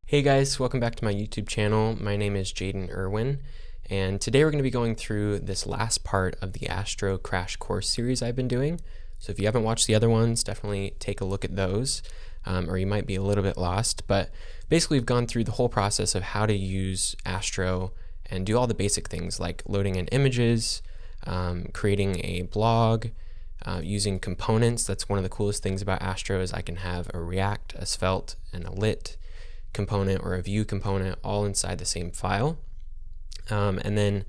Hey guys, welcome back to my YouTube channel. My name is Jaden Irwin, and today we're going to be going through this last part of the Astro Crash Course series I've been doing. So if you haven't watched the other ones, definitely take a look at those, or you might be a little bit lost. But basically we've gone through the whole process of how to use Astro and do all the basic things like loading in images, creating a blog, using components. That's one of the coolest things about Astro is I can have a React, a Svelte, and a Lit component or a view component all inside the same file. And then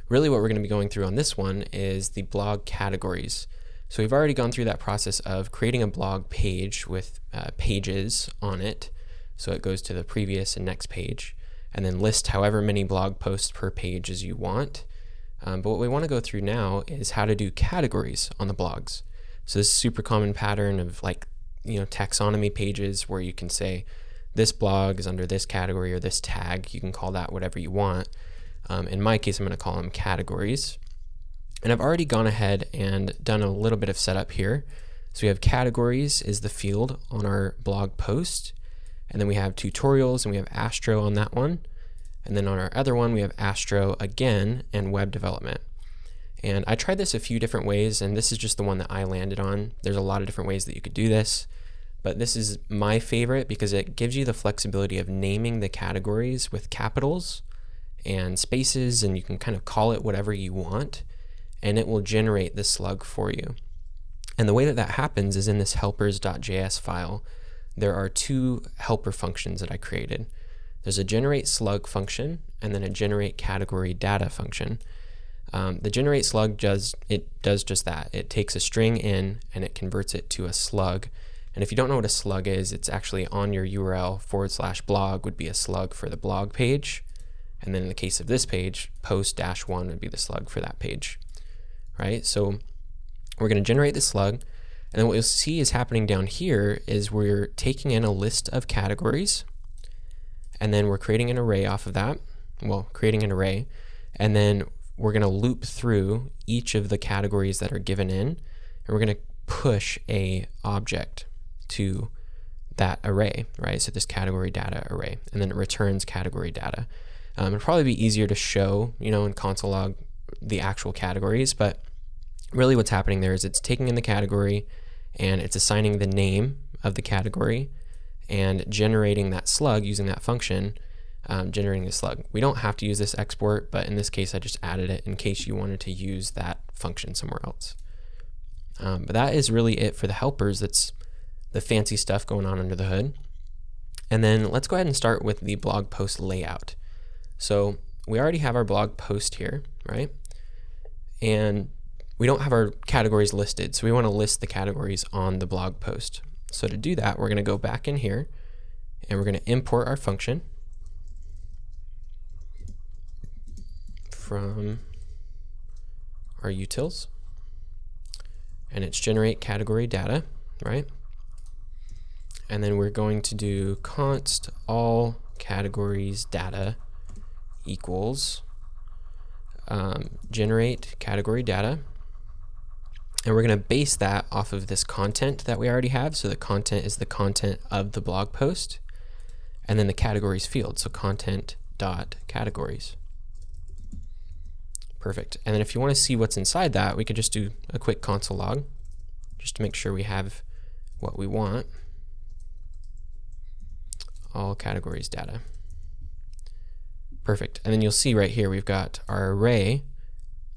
really what we're going to be going through on this one is the blog categories. So we've already gone through that process of creating a blog page with pages on it. So it goes to the previous and next page, and then list however many blog posts per page as you want. But what we want to go through now is how to do categories on the blogs. So this is a super common pattern of taxonomy pages where you can say, this blog is under this category or this tag. You can call that whatever you want. In my case, I'm going to call them categories. And I've already gone ahead and done a little bit of setup here. So we have categories is the field on our blog post. And then we have tutorials and we have Astro on that one. And then on our other one, we have Astro again and web development. And I tried this a few different ways, and this is just the one that I landed on. There's a lot of different ways that you could do this. But this is my favorite because it gives you the flexibility of naming the categories with capitals and spaces, and you can kind of call it whatever you want, and it will generate the slug for you. And the way that that happens is in this helpers.js file. There are two helper functions that I created. There's a generate slug function and then a generate category data function. The generate slug does just that. It takes a string in and it converts it to a slug. And if you don't know what a slug is, it's actually on your URL /blog would be a slug for the blog page. And then in the case of this page, post-1 would be the slug for that page, right? So we're going to generate the slug. And then what you'll see is happening down here is we're taking in a list of categories, and then we're creating an array off of that. Well, creating an array. And then we're going to loop through each of the categories that are given in, and we're going to push a object to that array, right? So this category data array, and then it returns category data. It'd probably be easier to show, in console log the actual categories, but really what's happening there is it's taking in the category and it's assigning the name of the category and generating that slug using that function, generating the slug. We don't have to use this export, but in this case I just added it in case you wanted to use that function somewhere else. But that is really it for the helpers. That's the fancy stuff going on under the hood. And then let's go ahead and start with the blog post layout. So we already have our blog post here, right? And we don't have our categories listed, so we want to list the categories on the blog post. So to do that, we're going to go back in here and we're going to import our function from our utils. And it's generate category data, right? And then we're going to do const all categories data equals generate category data. And we're going to base that off of this content that we already have. So the content is the content of the blog post, and then the categories field. So content.categories. Perfect. And then if you want to see what's inside that, we could just do a quick console log just to make sure we have what we want. All categories data. Perfect. And then you'll see right here we've got our array.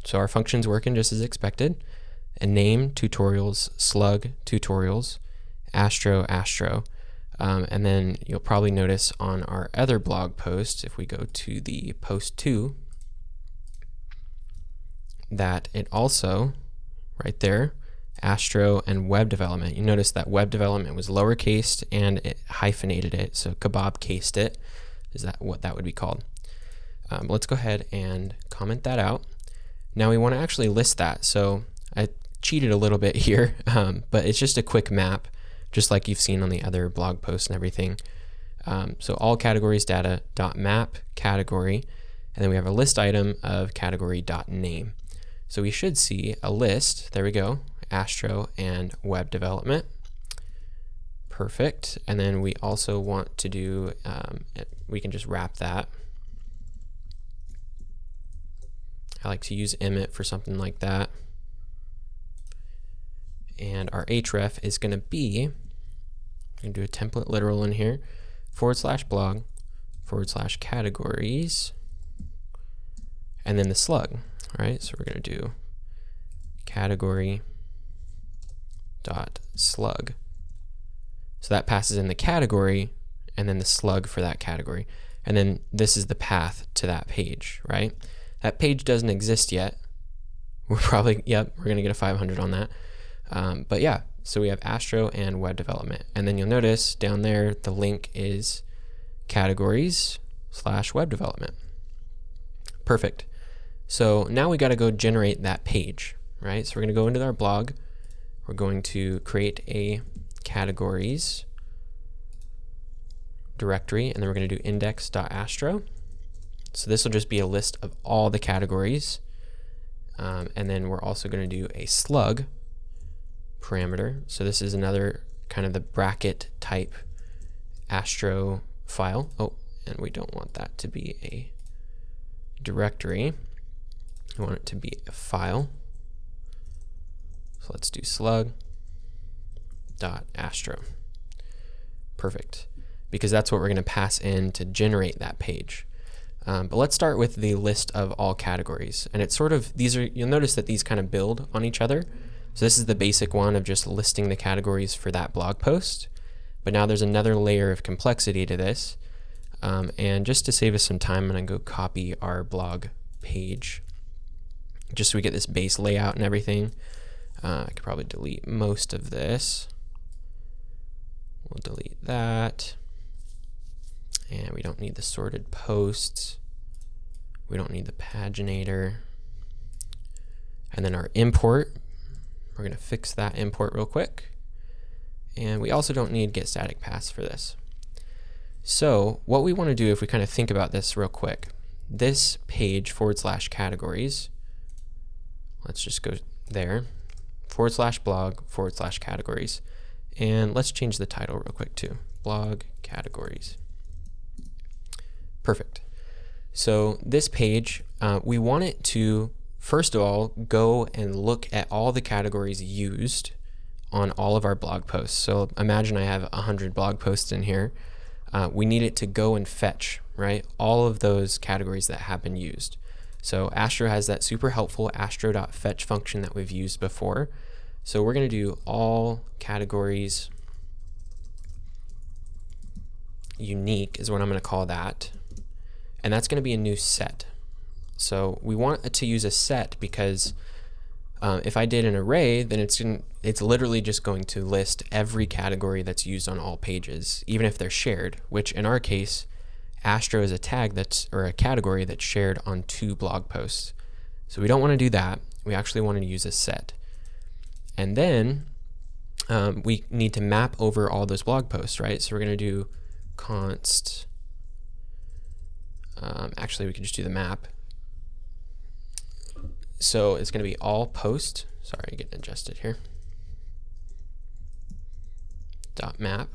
So our function's working just as expected. And name, tutorials, slug, tutorials, astro, astro. And then you'll probably notice on our other blog post, if we go to the post 2, that it also, right there, Astro and web development. You notice that web development was lowercase and it hyphenated it, so kebab cased it. Is that what that would be called? Let's go ahead and comment that out. Now we want to actually list that. So I cheated a little bit here, but it's just a quick map, just like you've seen on the other blog posts and everything. So all categories data dot map category, and then we have a list item of category dot name. So we should see a list. There we go. Astro and web development. Perfect. And then we also want to do, we can just wrap that. I like to use emit for something like that. And our href is going to be, I'm going to do a template literal in here, /blog, /categories, and then the slug. All right, so we're going to do category dot slug. So that passes in the category and then the slug for that category. And then this is the path to that page, right? That page doesn't exist yet. We're probably, yep, we're going to get a 500 on that. But yeah, so we have Astro and web development. And then you'll notice down there, the link is categories/web development. Perfect. So now we got to go generate that page, right? So we're going to go into our blog. We're going to create a categories directory, and then we're going to do index.astro. So this will just be a list of all the categories. And then we're also going to do a slug parameter. So this is another kind of the bracket type Astro file. Oh, and we don't want that to be a directory. We want it to be a file. So let's do slug.astro. Perfect. Because that's what we're going to pass in to generate that page. But let's start with the list of all categories. And it's sort of, you'll notice that these kind of build on each other. So this is the basic one of just listing the categories for that blog post. But now there's another layer of complexity to this. And just to save us some time, I'm going to go copy our blog page just so we get this base layout and everything. I could probably delete most of this. We'll delete that. And we don't need the sorted posts. We don't need the paginator. And then our import, we're going to fix that import real quick. And we also don't need get static paths for this. So what we want to do, if we kind of think about this real quick, this page /categories, let's just go there, /blog /categories. And let's change the title real quick too, blog categories. Perfect. So this page, we want it to, first of all, go and look at all the categories used on all of our blog posts. So imagine I have 100 blog posts in here. We need it to go and fetch, right, all of those categories that have been used. So Astro has that super helpful astro.fetch function that we've used before. So we're going to do all categories unique is what I'm going to call that. And that's going to be a new set. So we want it to use a set because if I did an array, then it's literally just going to list every category that's used on all pages, even if they're shared, which in our case, Astro is a tag or a category that's shared on 2 blog posts. So we don't want to do that. We actually want to use a set. And then we need to map over all those blog posts, right? So we're going to do const, actually we could just do the map. So it's going to be all post, sorry, getting adjusted here, .map,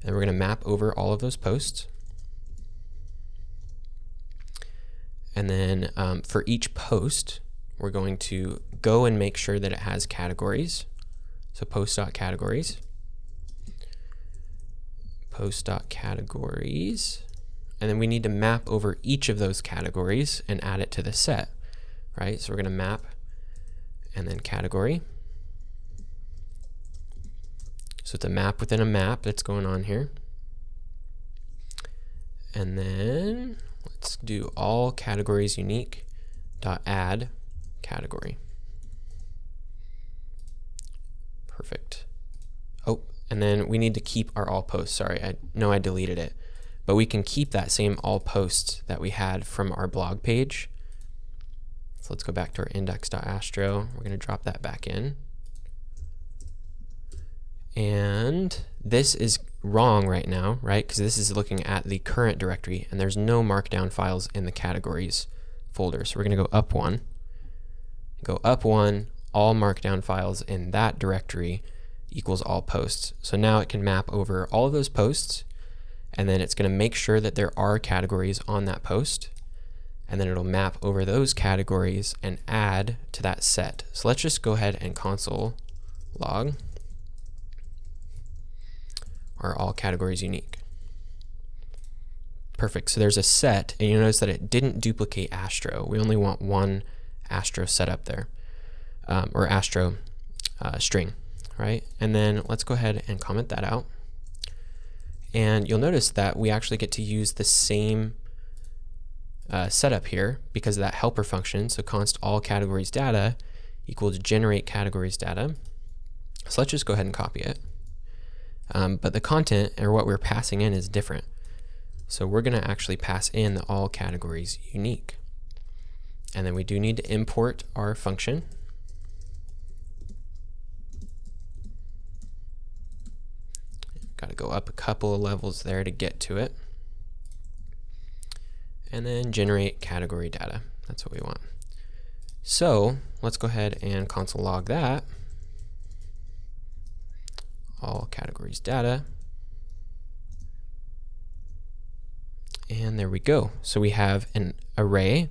and we're going to map over all of those posts. And then for each post, we're going to go and make sure that it has categories. So post.categories, post.categories, and then we need to map over each of those categories and add it to the set, right? So we're going to map and then category. So it's a map within a map that's going on here. And then let's do all categories unique dot add category. Perfect. Oh, and then we need to keep our all posts. Sorry, I know I deleted it, but we can keep that same all posts that we had from our blog page. So let's go back to our index.astro. We're going to drop that back in. And this is wrong right now, right? Because this is looking at the current directory and there's no markdown files in the categories folder. So we're going to go up one, all markdown files in that directory, equals all posts. So now it can map over all of those posts, and then it's going to make sure that there are categories on that post, and then it'll map over those categories and add to that set. So let's just go ahead and console log are all categories unique. Perfect. So there's a set, and you notice that it didn't duplicate Astro. We only want one Astro set up there, or Astro string, right? And then let's go ahead and comment that out. And you'll notice that we actually get to use the same setup here because of that helper function. So const all categories data equals generate categories data. So let's just go ahead and copy it. But the content, or what we're passing in, is different. So we're going to actually pass in the all categories unique. And then we do need to import our function. Got to go up a couple of levels there to get to it. And then generate category data. That's what we want. So let's go ahead and console log that. All categories data. And there we go. So we have an array,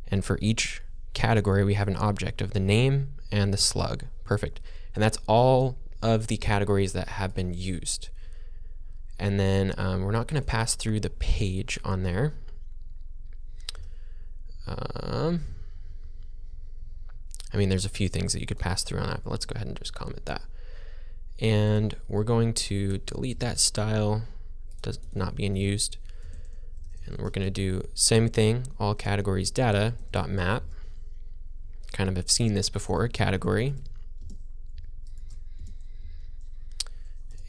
and for each category we have an object of the name and the slug. Perfect. And that's all of the categories that have been used. And then we're not going to pass through the page on there. I mean, there's a few things that you could pass through on that, but let's go ahead and just comment that. And we're going to delete that style, does not being used. And we're going to do same thing, all categories data dot map. Kind of have seen this before, category.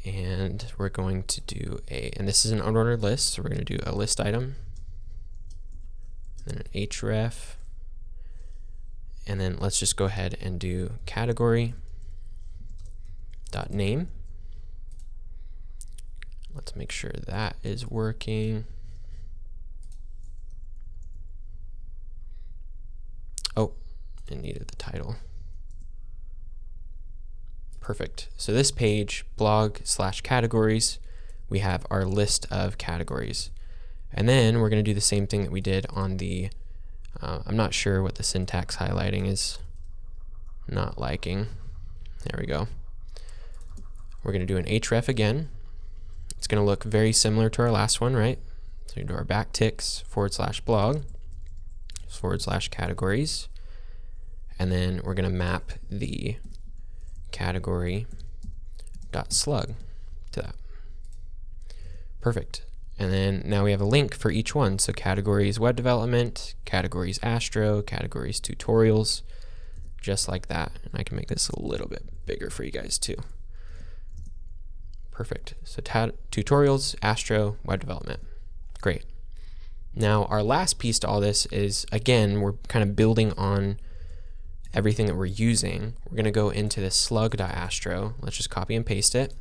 And we're going to do and this is an unordered list, so we're going to do a list item, then an href, and then let's just go ahead and do category dot name. Let's make sure that is working. Oh, it needed the title. Perfect. So this page, blog/categories, we have our list of categories. And then we're going to do the same thing that we did on the, I'm not sure what the syntax highlighting is not liking. There we go. We're going to do an href again. It's going to look very similar to our last one, right? So we do our backticks /blog /categories, and then we're going to map the category dot slug to that. Perfect. And then now we have a link for each one. So categories web development, categories Astro, categories tutorials, just like that. And I can make this a little bit bigger for you guys too. Perfect. So tutorials, Astro, web development. Great. Now our last piece to all this is, again, we're kind of building on everything that we're using. We're going to go into this slug.astro. Let's just copy and paste it.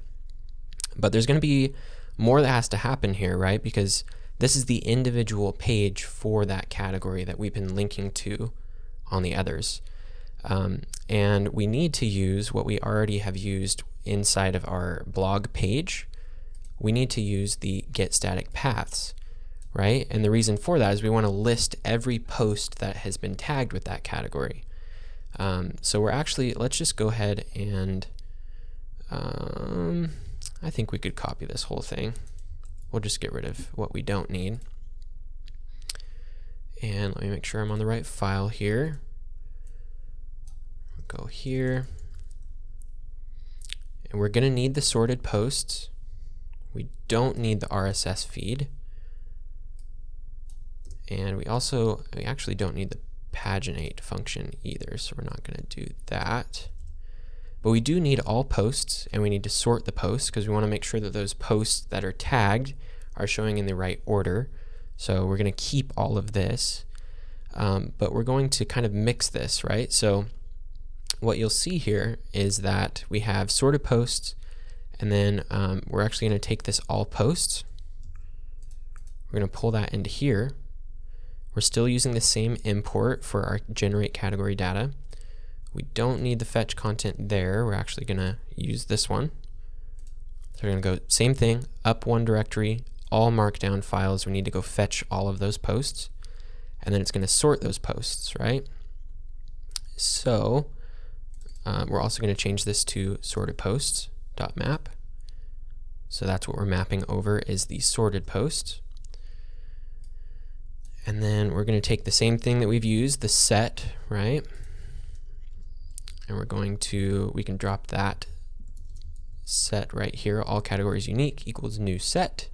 But there's going to be more that has to happen here, right? Because this is the individual page for that category that we've been linking to on the others. And we need to use what we already have used inside of our blog page. We need to use the get static paths, right? And the reason for that is we want to list every post that has been tagged with that category. So we're actually, let's just go ahead and I think we could copy this whole thing. We'll just get rid of what we don't need. And let me make sure I'm on the right file here. Go here. And we're going to need the sorted posts. We don't need the RSS feed. And we actually don't need the paginate function either, so we're not going to do that. But we do need all posts, and we need to sort the posts because we want to make sure that those posts that are tagged are showing in the right order. So we're going to keep all of this, but we're going to kind of mix this, right? So what you'll see here is that we have sorted posts, and then we're actually going to take this all posts. We're going to pull that into here. We're still using the same import for our generate category data. We don't need the fetch content there. We're actually going to use this one. So we're going to go same thing, up one directory, all markdown files. We need to go fetch all of those posts, and then it's going to sort those posts, right? So we're also going to change this to sorted posts.map. So that's what we're mapping over, is the sorted posts. And then we're going to take the same thing that we've used, the set, right? And we're going to, we can drop that set right here, all categories unique equals new set.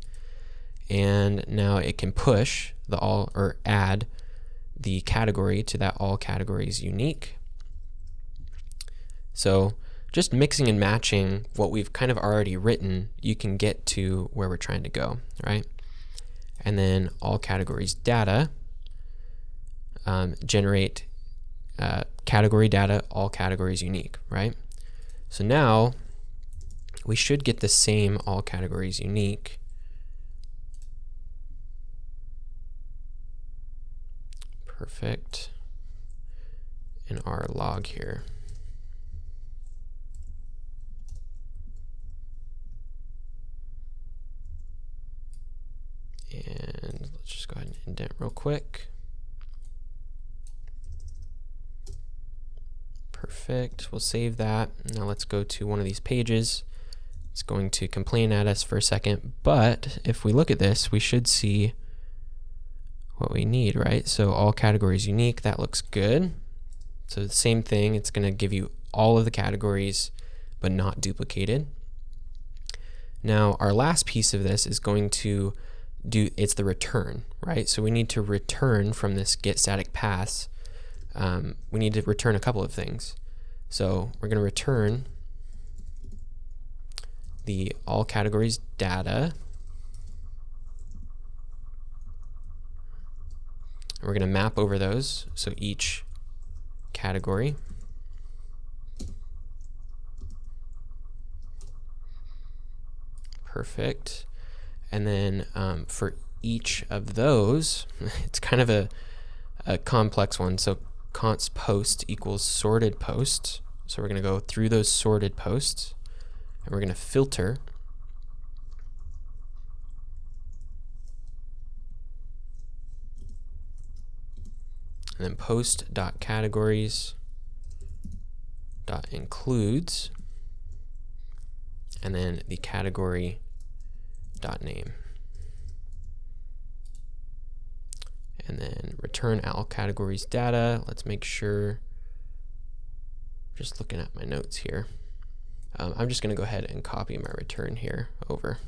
And now it can push the all, or add the category to that all categories unique. So just mixing and matching what we've kind of already written, you can get to where we're trying to go, right? And then all categories data, generate category data, all categories unique, right? So now we should get the same all categories unique. Perfect. In our log here. And let's just go ahead and indent real quick. Perfect. We'll save that. Now let's go to one of these pages. It's going to complain at us for a second, but if we look at this, we should see what we need, right? So all categories unique, that looks good. So the same thing, it's going to give you all of the categories, but not duplicated. Now our last piece of this is going to do, it's the return, right? So we need to return from this get static paths. We need to return a couple of things. So we're going to return the all categories data. We're going to map over those, so each category. Perfect. And then for each of those, it's kind of a complex one. So const post equals sorted posts. So we're going to go through those sorted posts, and we're going to filter. And then post.categories.includes, and then the category.name. And then return all categories data. Let's make sure, just looking at my notes here. I'm just going to go ahead and copy my return here over,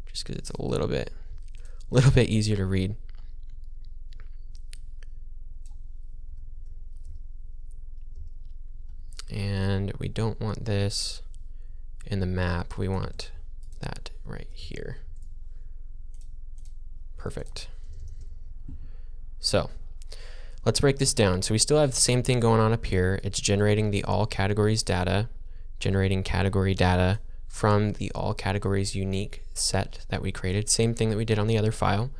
just because it's a little bit easier to read. And we don't want this in the map. We want that right here. Perfect. So let's break this down. So we still have the same thing going on up here. It's generating the all categories data, generating category data from the all categories unique set that we created. Same thing that we did on the other file.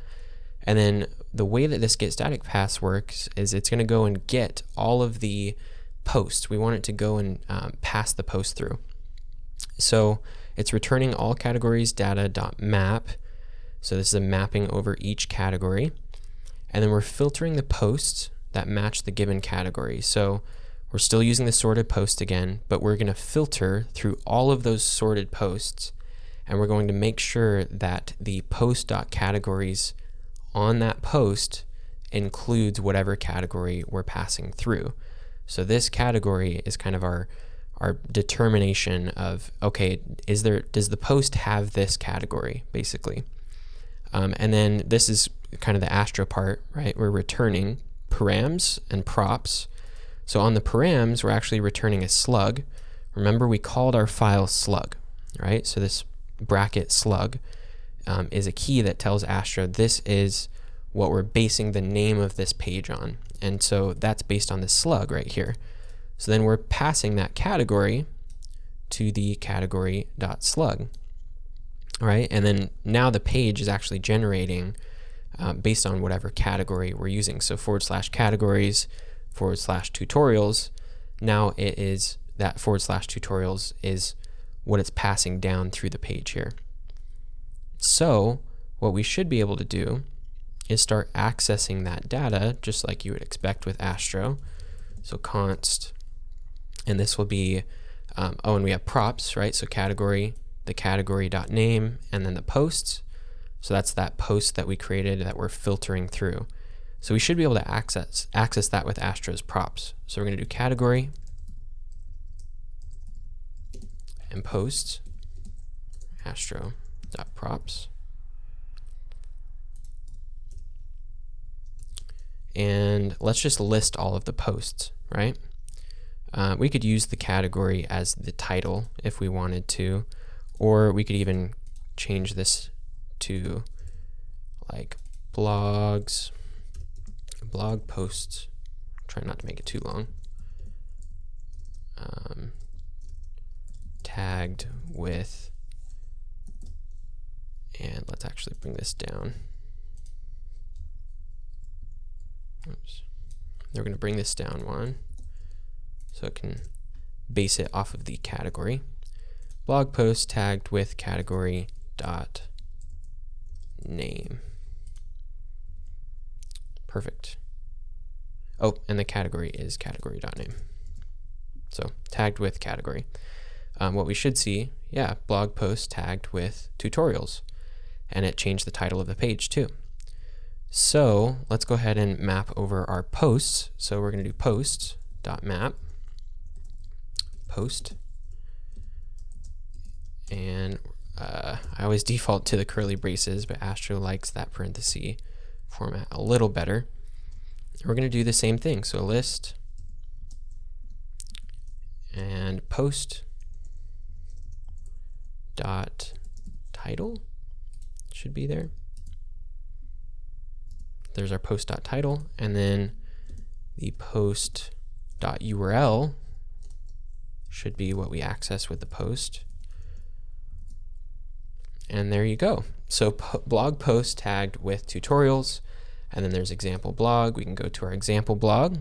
And then the way that this get static paths works is it's going to go and get all of the posts. We want it to go and pass the post through. So it's returning all categories data.map. So this is a mapping over each category. And then we're filtering the posts that match the given category. So we're still using the sorted post again, but we're going to filter through all of those sorted posts, and we're going to make sure that the post.categories on that post includes whatever category we're passing through. So this category is kind of our determination of, okay, does the post have this category, basically. And then this is kind of the Astro part, right? We're returning params and props. So on the params, we're actually returning a slug. Remember, we called our file slug, right? So this bracket slug is a key that tells Astro this is what we're basing the name of this page on. And so that's based on the slug right here. So then we're passing that category to the category.slug. All right, and then now the page is actually generating based on whatever category we're using. So /categories /tutorials, now it is that /tutorials is what it's passing down through the page here. So what we should be able to do is start accessing that data just like you would expect with Astro. So const, and this will be, oh, and we have props, right? So category, the category.name, and then the posts. So that's that post that we created that we're filtering through. So we should be able to access that with Astro's props. So we're going to do category and posts, astro.props. And let's just list all of the posts, right? We could use the category as the title if we wanted to, or we could even change this to like blogs, blog posts. Try not to make it too long. Tagged with, and let's actually bring this down. Oops. We're going to bring this down one so it can base it off of the category. Blog post tagged with category dot name. Perfect. Oh, and the category is category.name. So tagged with category. What we should see, yeah, blog post tagged with tutorials, and it changed the title of the page too. So let's go ahead and map over our posts. So we're going to do posts.map, post, and I always default to the curly braces, but Astro likes that parenthesis format a little better. We're going to do the same thing. So list and post dot title should be there. There's our post dot title, and then the post dot URL should be what we access with the post. And there you go. So blog post tagged with tutorials, and then there's example blog. We can go to our example blog,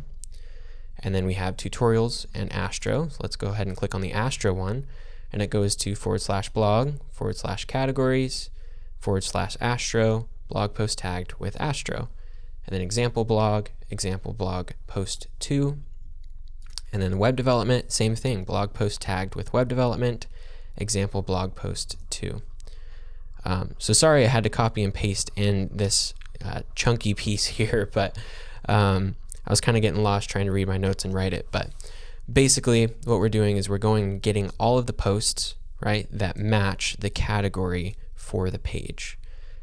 and then we have tutorials and Astro. So let's go ahead and click on the Astro one, and it goes to /blog /categories /Astro, blog post tagged with Astro, and then example blog post 2, and then web development, same thing, blog post tagged with web development, example blog post 2. So sorry I had to copy and paste in this chunky piece here, but I was kind of getting lost trying to read my notes and write it. But basically what we're doing is we're going and getting all of the posts, right, that match the category for the page.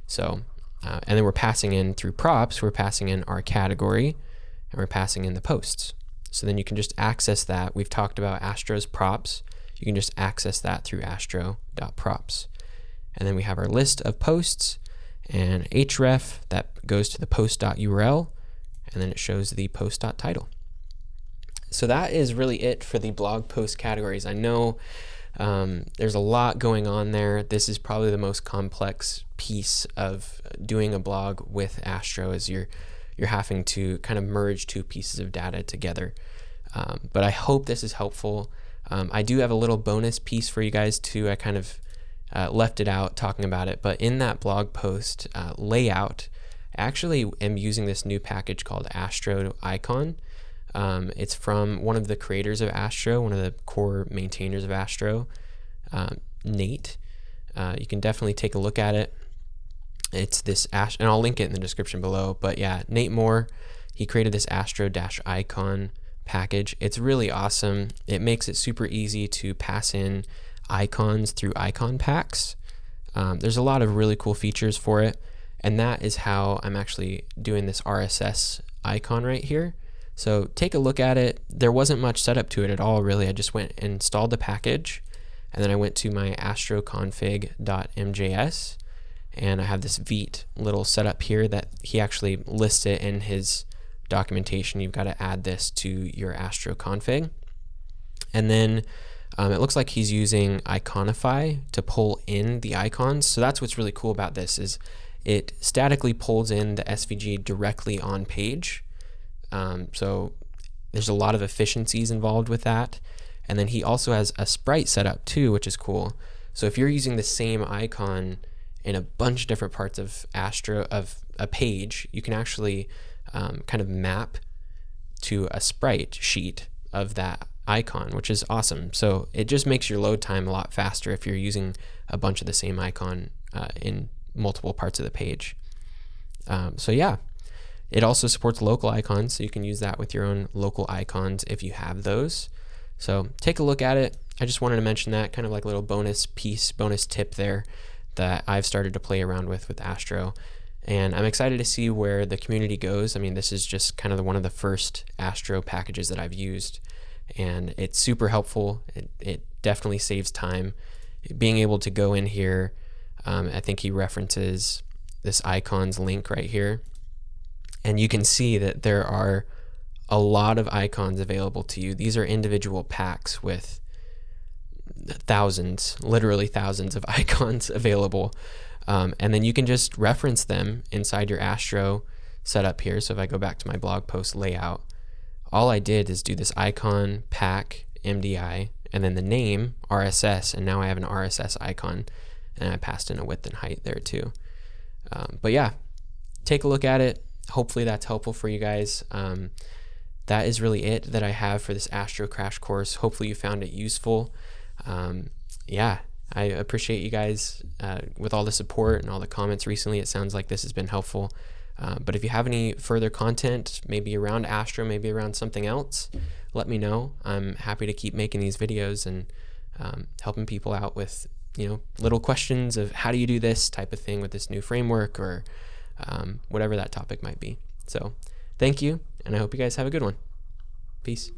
So and then we're passing in through props, we're passing in our category, and we're passing in the posts. So then you can just access that. We've talked about Astro's props. You can just access that through astro.props. And then we have our list of posts and href that goes to the post.url, and then it shows the post.title. So that is really it for the blog post categories. I know there's a lot going on there. This is probably the most complex piece of doing a blog with Astro, as you're having to kind of merge two pieces of data together. But I hope this is helpful. I do have a little bonus piece for you guys too. I kind of left it out talking about it, but in that blog post layout, I actually am using this new package called astro-icon. It's from one of the creators of Astro, one of the core maintainers of Astro, Nate. You can definitely take a look at it. It's this and I'll link it in the description below. But yeah, Nate Moore, he created this astro-icon package. It's really awesome. It makes it super easy to pass in icons through icon packs. There's a lot of really cool features for it, and that is how I'm actually doing this RSS icon right here. So take a look at it. There wasn't much setup to it at all, really. I just went and installed the package, and then I went to my astroconfig.mjs, and I have this Vite little setup here that he actually lists it in his documentation. You've got to add this to your Astro config, and then it looks like he's using Iconify to pull in the icons. So that's what's really cool about this, is it statically pulls in the SVG directly on page. So there's a lot of efficiencies involved with that. And then he also has a sprite setup too, which is cool. So if you're using the same icon in a bunch of different parts of a page, you can actually kind of map to a sprite sheet of that icon, which is awesome. So it just makes your load time a lot faster if you're using a bunch of the same icon in multiple parts of the page. So yeah, it also supports local icons, so you can use that with your own local icons if you have those. So take a look at it. I just wanted to mention that, kind of like a little bonus tip there that I've started to play around with Astro. And I'm excited to see where the community goes. I mean, this is just kind of one of the first Astro packages that I've used, and it's super helpful. It definitely saves time. Being able to go in here, I think he references this icons link right here, and you can see that there are a lot of icons available to you. These are individual packs with thousands, literally thousands of icons available. And then you can just reference them inside your Astro setup here. So if I go back to my blog post layout, all I did is do this icon, pack, MDI, and then the name, RSS, and now I have an RSS icon, and I passed in a width and height there too. But yeah, take a look at it. Hopefully that's helpful for you guys. That is really it that I have for this Astro Crash Course. Hopefully you found it useful. Yeah, I appreciate you guys with all the support and all the comments recently. It sounds like this has been helpful. But if you have any further content, maybe around Astro, maybe around something else, let me know. I'm happy to keep making these videos and helping people out with, little questions of how do you do this type of thing with this new framework, or whatever that topic might be. So thank you, and I hope you guys have a good one. Peace.